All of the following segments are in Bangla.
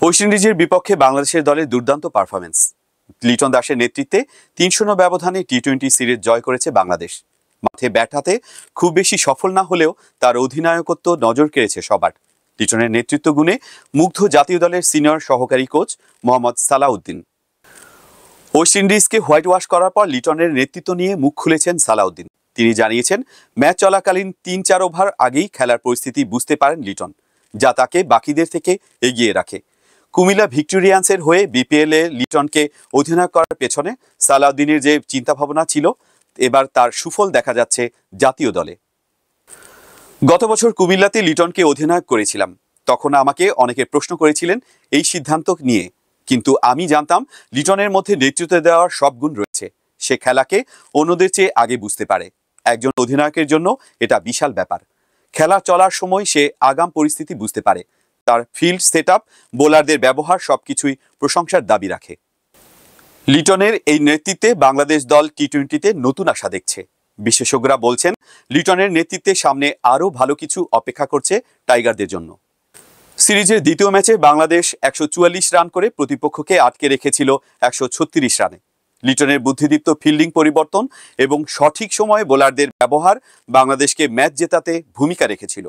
ওয়েস্ট ইন্ডিজের বিপক্ষে বাংলাদেশের দলের দুর্দান্ত পারফরমেন্স। লিটন দাসের নেতৃত্বে ৩-০ ব্যবধানে টি-20 সিরিজ জয় করেছে বাংলাদেশ। মাঠে ব্যাট হাতে খুব বেশি সফল না হলেও তার অধিনায়কত্ব নজর কেড়েছে সবার। লিটনের নেতৃত্ব গুণে মুগ্ধ জাতীয় দলের সিনিয়র সহকারী কোচ মোহাম্মদ সালাউদ্দিন। ওয়েস্ট ইন্ডিজকে হোয়াইট ওয়াশ করার পর লিটনের নেতৃত্ব নিয়ে মুখ খুলেছেন সালাউদ্দিন। তিনি জানিয়েছেন, ম্যাচ চলাকালীন ৩-৪ ওভার আগেই খেলার পরিস্থিতি বুঝতে পারেন লিটন, যা তাকে বাকিদের থেকে এগিয়ে রাখে। কুমিল্লা ভিক্টোরিয়ান্সের হয়ে বিপিএল-এ লিটনকে অধিনায়ক করার পেছনে সালাউদ্দিনের যে চিন্তাভাবনা ছিল, এবার তার সুফল দেখা যাচ্ছে জাতীয় দলে। গত বছর কুমিল্লাতে লিটনকে অধিনায়ক করেছিলাম। তখন আমাকে অনেকে প্রশ্ন করেছিলেন এই সিদ্ধান্ত নিয়ে, কিন্তু আমি জানতাম লিটনের মধ্যে নেতৃত্ব দেওয়ার সব গুণ রয়েছে। সে খেলাকে অন্যদের চেয়ে আগে বুঝতে পারে। একজন অধিনায়কের জন্য এটা বিশাল ব্যাপার। খেলা চলার সময় সে আগাম পরিস্থিতি বুঝতে পারে। তার ফিল্ড সেটআপ, বোলারদের ব্যবহার সবকিছুই প্রশংসার দাবি রাখে। লিটনের এই নেতৃত্বে বাংলাদেশ দল টি-20-তে নতুন আশা দেখছে। বিশেষজ্ঞরা বলছেন, লিটনের নেতৃত্বে সামনে আরও ভালো কিছু অপেক্ষা করছে টাইগারদের জন্য। সিরিজের দ্বিতীয় ম্যাচে বাংলাদেশ ১৪৪ রান করে প্রতিপক্ষকে আটকে রেখেছিল ১৩৬ রানে। লিটনের বুদ্ধিদীপ্ত ফিল্ডিং পরিবর্তন এবং সঠিক সময়ে বোলারদের ব্যবহার বাংলাদেশকে ম্যাচ জেতাতে ভূমিকা রেখেছিল।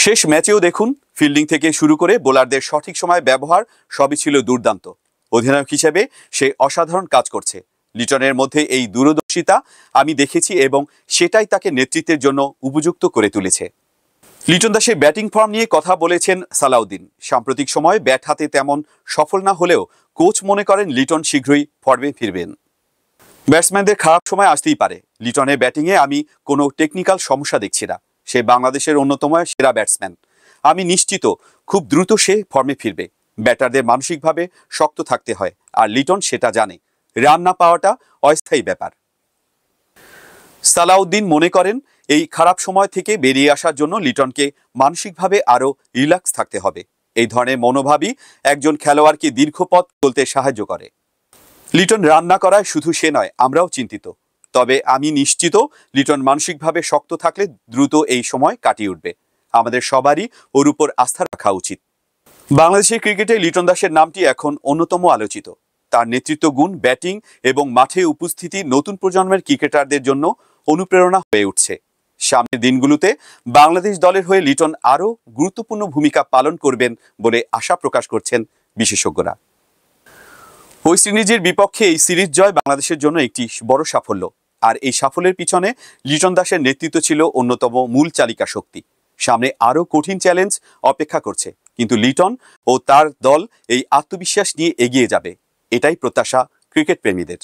শেষ ম্যাচেও দেখুন, ফিল্ডিং থেকে শুরু করে বোলারদের সঠিক সময় ব্যবহার সবই ছিল দুর্দান্ত। অধিনায়ক হিসেবে সে অসাধারণ কাজ করছে। লিটনের মধ্যে এই দূরদর্শিতা আমি দেখেছি এবং সেটাই তাকে নেতৃত্বের জন্য উপযুক্ত করে তুলেছে। লিটন দাসের ব্যাটিং ফর্ম নিয়ে কথা বলেছেন সালাউদ্দিন। সাম্প্রতিক সময়ে ব্যাট হাতে তেমন সফল না হলেও কোচ মনে করেন লিটন শীঘ্রই ফর্মে ফিরবেন। ব্যাটসম্যানদের খারাপ সময় আসতেই পারে। লিটনের ব্যাটিংয়ে আমি কোনো টেকনিক্যাল সমস্যা দেখছি না। সে বাংলাদেশের অন্যতম সেরা ব্যাটসম্যান। আমি নিশ্চিত খুব দ্রুত সে ফর্মে ফিরবে। ব্যাটারদের মানসিকভাবে শক্ত থাকতে হয়, আর লিটন সেটা জানে। রান না পাওয়াটা অস্থায়ী ব্যাপার। সালাউদ্দিন মনে করেন, এই খারাপ সময় থেকে বেরিয়ে আসার জন্য লিটনকে মানসিকভাবে আরও রিল্যাক্স থাকতে হবে। এই ধরনের মনোভাবই একজন খেলোয়াড়কে দীর্ঘ পথ চলতে সাহায্য করে। লিটন রান না করায় শুধু সে নয়, আমরাও চিন্তিত। তবে আমি নিশ্চিত লিটন মানসিকভাবে শক্ত থাকলে দ্রুত এই সময় কাটিয়ে উঠবে। আমাদের সবারই ওর উপর আস্থা রাখা উচিত। বাংলাদেশের ক্রিকেটে লিটন দাসের নামটি এখন অন্যতম আলোচিত। তার নেতৃত্ব গুণ, ব্যাটিং এবং মাঠে উপস্থিতি নতুন প্রজন্মের ক্রিকেটারদের জন্য অনুপ্রেরণা হয়ে উঠছে। সামনের দিনগুলোতে বাংলাদেশ দলের হয়ে লিটন আরও গুরুত্বপূর্ণ ভূমিকা পালন করবেন বলে আশা প্রকাশ করছেন বিশেষজ্ঞরা। ওয়েস্ট ইন্ডিজের বিপক্ষে এই সিরিজ জয় বাংলাদেশের জন্য একটি বড় সাফল্য, আর এই সাফল্যের পিছনে লিটন দাসের নেতৃত্ব ছিল অন্যতম মূল চালিকা শক্তি। সামনে আরও কঠিন চ্যালেঞ্জ অপেক্ষা করছে, কিন্তু লিটন ও তার দল এই আত্মবিশ্বাস নিয়ে এগিয়ে যাবে, এটাই প্রত্যাশা ক্রিকেট প্রেমীদের।